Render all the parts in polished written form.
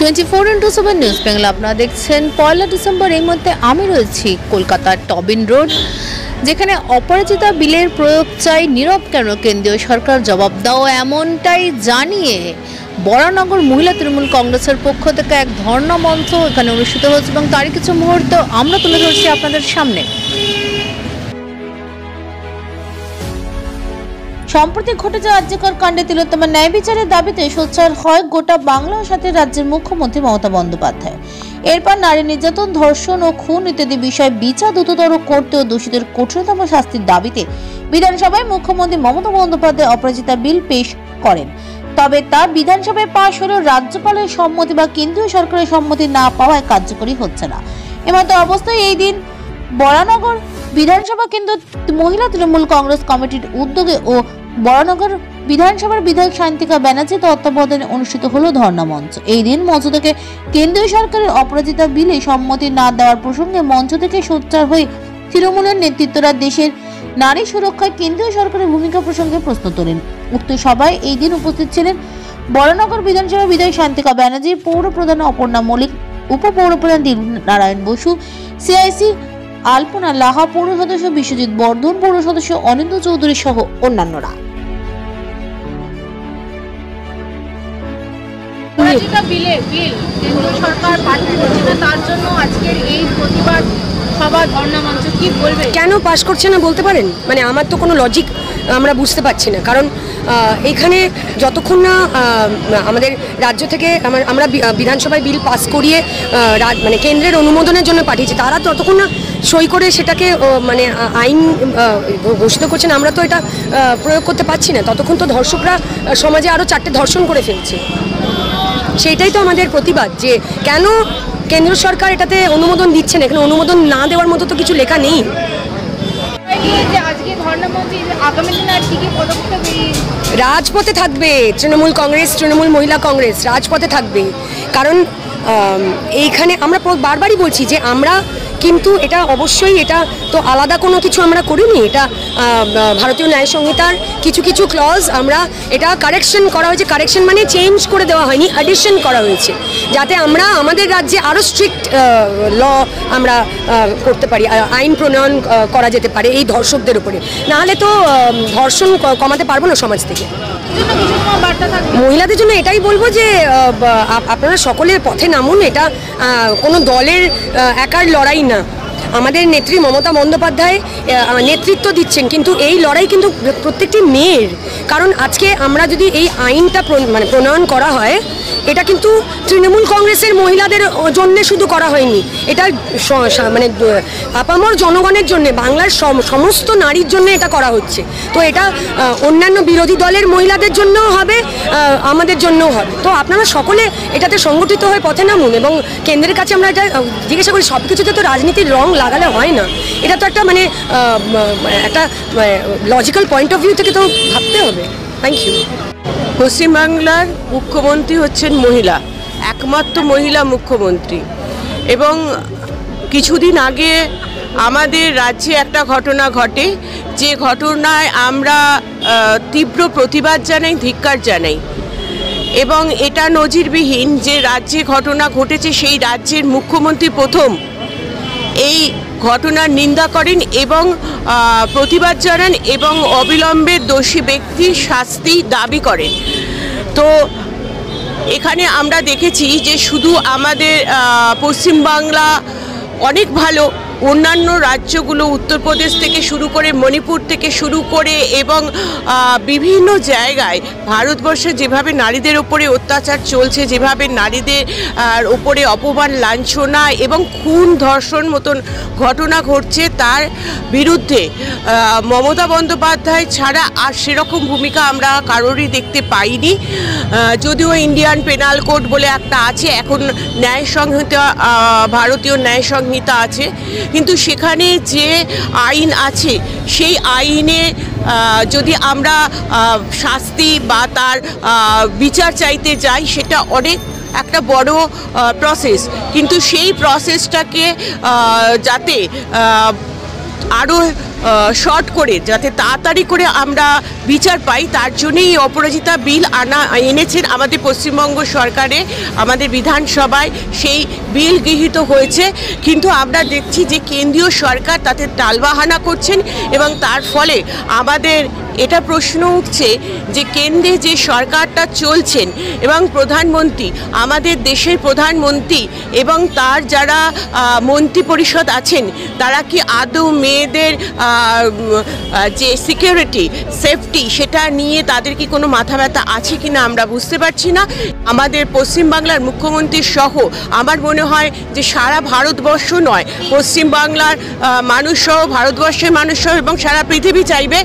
24x7 news Bangla আপনারা দেখছেন। 1 December এই মুহূর্তে আমি রয়েছি কলকাতার টবিন রোড, যেখানে অপরাজিতা বিলের প্রয়োগ চাই, নীরব কেন কেন্দ্রীয় সরকার, জবাব দাও, এমনটাই জানিয়ে বরানগর মহিলা তৃণমূল কংগ্রেসের পক্ষ থেকে এক ধর্ণা মঞ্চ এখানে অনুষ্ঠিত হয়েছে এবং তারই কিছু মুহূর্ত আমরা তুলে ধরছি আপনাদের সামনে। সম্প্রতি ঘটে যাওয়া আর্যিকর কাণ্ডে তিলোত্তমার ন্যায় বিচারের দাবিতে সোচ্চার হয় গোটা বাংলার সাথে রাজ্যের মুখ্যমন্ত্রী মমতা বন্দ্যোপাধ্যায়। এরপর নারী নির্যাতন, ধর্ষণ ও খুন ইত্যাদি বিষয়ে বিচার দ্রুততর করতে ও দোষীদের কঠোরতম শাস্তির দাবিতে বিধানসভায় মুখ্যমন্ত্রী মমতা বন্দ্যোপাধ্যায় অপরাজিতা বিল পেশ করেন। তবে তা বিধানসভায় পাশ হলেও রাজ্যপালের সম্মতি বা কেন্দ্রীয় সরকারের সম্মতি না পাওয়ায় কার্যকরী হচ্ছে না। এমতো অবস্থায় এই দিন বরানগর বিধানসভা কেন্দ্র মহিলা তৃণমূল কংগ্রেস কমিটির উদ্যোগে ও বরানগর বিধানসভার বিধায়ক শান্তিকা ব্যানার্জি তত্ত্বাবধানে অনুষ্ঠিত হলো ধর্ণা মঞ্চ। এই দিন মঞ্চ থেকে কেন্দ্রীয় সরকারের অপরাজিতা বিলে সম্মতি না দেওয়ার প্রসঙ্গে মঞ্চ থেকে সোচ্চার হয়ে তৃণমূলের নেতৃত্বরা দেশের নারী সুরক্ষায় কেন্দ্রীয় সরকারের ভূমিকা প্রসঙ্গে প্রশ্ন তোলেন। উক্ত সভায় এই দিন উপস্থিত ছিলেন বরানগর বিধানসভা বিধায়ক শান্তিকা ব্যানার্জি, পৌর প্রধান অপর্ণা মল্লিক, উপপৌর প্রধান নারায়ণ বসু, সিআইসি আলপনা লাহা, পৌর সদস্য বিশ্বজিৎ বর্ধন, পৌর সদস্য অনিন্দ্য চৌধুরী সহ অন্যান্যরা। কেন পাস করছে না বলতে পারেন? মানে আমার তো কোনো লজিক আমরা বুঝতে পারছি না। কারণ এখানে যতক্ষণ না আমাদের রাজ্য থেকে আমরা বিধানসভায় বিল পাস করিয়ে মানে কেন্দ্রের অনুমোদনের জন্য পাঠিয়েছি, তারা ততক্ষণ না সই করে সেটাকে মানে আইন ঘোষিত করছেন, আমরা তো এটা প্রয়োগ করতে পারছি না। ততক্ষণ তো ধর্ষকরা সমাজে আরও 4টে ধর্ষণ করে ফেলছে। সেইটাই তো আমাদের প্রতিবাদ, যে কেন কেন্দ্র সরকার এটাতে অনুমোদন দিচ্ছে না। এখানে অনুমোদন না দেওয়ার মতো তো কিছু লেখা নেই। রাজপথে থাকবে তৃণমূল কংগ্রেস, তৃণমূল মহিলা কংগ্রেস রাজপথে থাকবে। কারণ এইখানে আমরা বারবারই বলছি যে আমরা কিন্তু এটা অবশ্যই এটা তো আলাদা কোনো কিছু আমরা করিনি। এটা ভারতীয় ন্যায় সংহিতার কিছু কিছু ক্লজ আমরা এটা কারেকশন করা হয়েছে। কারেকশন মানে চেঞ্জ করে দেওয়া হয়নি, অ্যাডিশন করা হয়েছে, যাতে আমরা আমাদের রাজ্যে আরও স্ট্রিক্ট ল আমরা করতে পারি, আইন প্রণয়ন করা যেতে পারে এই ধর্ষকদের উপরে। নাহলে তো ধর্ষণ কমাতে পারবো না সমাজ থেকে। মহিলাদের জন্য এটাই বলবো যে আপনারা সকলে পথে নামুন। এটা কোনো দলের একার লড়াই না। আমাদের নেত্রী মমতা বন্দ্যোপাধ্যায় নেতৃত্ব দিচ্ছেন, কিন্তু এই লড়াই কিন্তু প্রত্যেকটি মেয়ের। কারণ আজকে আমরা যদি এই আইনটা মানে প্রণয়ন করা হয়, এটা কিন্তু তৃণমূল কংগ্রেসের মহিলাদের জন্য শুধু করা হয়নি, এটা মানে আপামর জনগণের জন্য, বাংলার সমস্ত নারীর জন্য এটা করা হচ্ছে। তো এটা অন্যান্য বিরোধী দলের মহিলাদের জন্যও হবে, আমাদের জন্যও হবে। তো আপনারা সকলে এটাতে সংগঠিত হয়ে পথে নামুন এবং কেন্দ্রের কাছে আমরা এটা জিজ্ঞাসা করি। সব কিছুতে তো রাজনীতির রং লাগালে হয় না। এটা তো একটা মানে একটা লজিক্যাল পয়েন্ট অফ ভিউ থেকে তো ভাবতে হবে। Thank you. পশ্চিমবাংলার মুখ্যমন্ত্রী হচ্ছেন মহিলা, একমাত্র মহিলা মুখ্যমন্ত্রী। এবং কিছুদিন আগে আমাদের রাজ্যে একটা ঘটনা ঘটে, যে ঘটনায় আমরা তীব্র প্রতিবাদ জানাই, ধিক্কার জানাই। এবং এটা নজিরবিহীন যে রাজ্যে ঘটনা ঘটেছে, সেই রাজ্যের মুখ্যমন্ত্রী প্রথম এই ঘটনার নিন্দা করেন এবং প্রতিবাদ জানান এবং অবিলম্বে দোষী ব্যক্তির শাস্তি দাবি করেন। তো এখানে আমরা দেখেছি যে শুধু আমাদের পশ্চিমবাংলা অনেক ভালো, অন্যান্য রাজ্যগুলো উত্তরপ্রদেশ থেকে শুরু করে, মণিপুর থেকে শুরু করে এবং বিভিন্ন জায়গায় ভারতবর্ষে যেভাবে নারীদের ওপরে অত্যাচার চলছে, যেভাবে নারীদের ওপরে অপমান, লাঞ্ছনা এবং খুন, ধর্ষণ মতন ঘটনা ঘটছে, তার বিরুদ্ধে মমতা বন্দ্যোপাধ্যায় ছাড়া আর সেরকম ভূমিকা আমরা কারোরই দেখতে পাইনি। যদিও ইন্ডিয়ান পেনাল কোড বলে একটা আছে, এখন ন্যায় সংহিতা, ভারতীয় ন্যায় সংহিতা আছে, কিন্তু সেখানে যে আইন আছে সেই আইনে যদি আমরা শাস্তি বা তার বিচার চাইতে যাই, সেটা অনেক একটা বড় প্রসেস। কিন্তু সেই প্রসেসটাকে যাতে আরও শর্ট করে যাতে তাড়াতাড়ি করে আমরা বিচার পাই, তার জন্যই এই অপরাজিতা বিল এনেছেন আমাদের পশ্চিমবঙ্গ সরকারে, আমাদের বিধানসভায় সেই বিল গৃহীত হয়েছে। কিন্তু আমরা দেখছি যে কেন্দ্রীয় সরকার তাতে টালবাহানা করছেন এবং তার ফলে আমাদের এটা প্রশ্ন উঠছে যে কেন্দ্রে যে সরকারটা চলছেন এবং প্রধানমন্ত্রী, আমাদের দেশের প্রধানমন্ত্রী এবং তার যারা মন্ত্রী পরিষদ আছেন, তারা কি আদৌ মেয়েদের যে সিকিউরিটি সেফটি সেটা নিয়ে তাদের কি কোনো মাথা ব্যথা আছে কি না আমরা বুঝতে পারছি না। আমাদের পশ্চিমবাংলার মুখ্যমন্ত্রী সহ আমার মনে হয় যে সারা ভারতবর্ষ নয়, পশ্চিমবাংলার মানুষ সহ, ভারতবর্ষের মানুষ সহ এবং সারা পৃথিবী চাইবে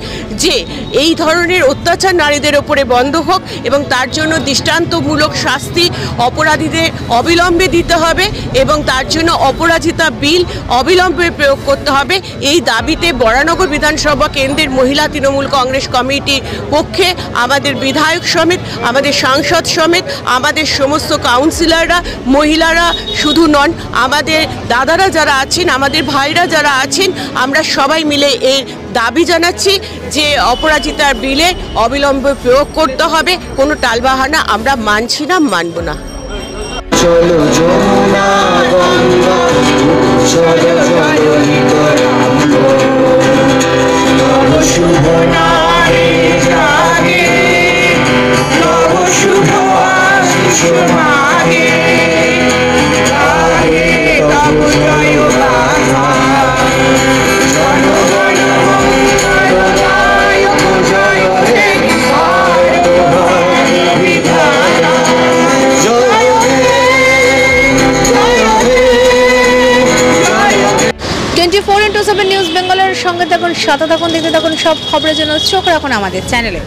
যে এই ধরনের অত্যাচার নারীদের ওপরে বন্ধ হোক এবং তার জন্য দৃষ্টান্তমূলক শাস্তি অপরাধীদের অবিলম্বে দিতে হবে এবং তার জন্য অপরাজিতা বিল অবিলম্বে প্রয়োগ করতে হবে। এই দাবিতে বরানগর বিধানসভা কেন্দ্রের মহিলা তৃণমূল কংগ্রেস কমিটির পক্ষে আমাদের বিধায়ক সমেত, আমাদের সাংসদ সমেত, আমাদের সমস্ত কাউন্সিলররা, মহিলারা শুধু নন, আমাদের দাদারা যারা আছেন, আমাদের ভাইরা যারা আছেন, আমরা সবাই মিলে এই দাবি জানাচ্ছি যে অপরাজিতার বিলে অবিলম্বে প্রয়োগ করতে হবে। কোনো টালবাহানা আমরা মানছি না, মানব না। চলো যমুনা গঙ্গা চলো নব শুভ নারে জাগে, নব শুভ আশিস মাগে, গাহে তব জয় গাথা, জনগণ মঙ্গলদায়ক জয় হে বিধাতা, জয় হে 24x7 নিউজ বেঙ্গলের সঙ্গে থাকুন, সাথে থাকুন, দেখতে থাকুন সব খবরের জন্য চোখ রাখুন আমাদের চ্যানেলে।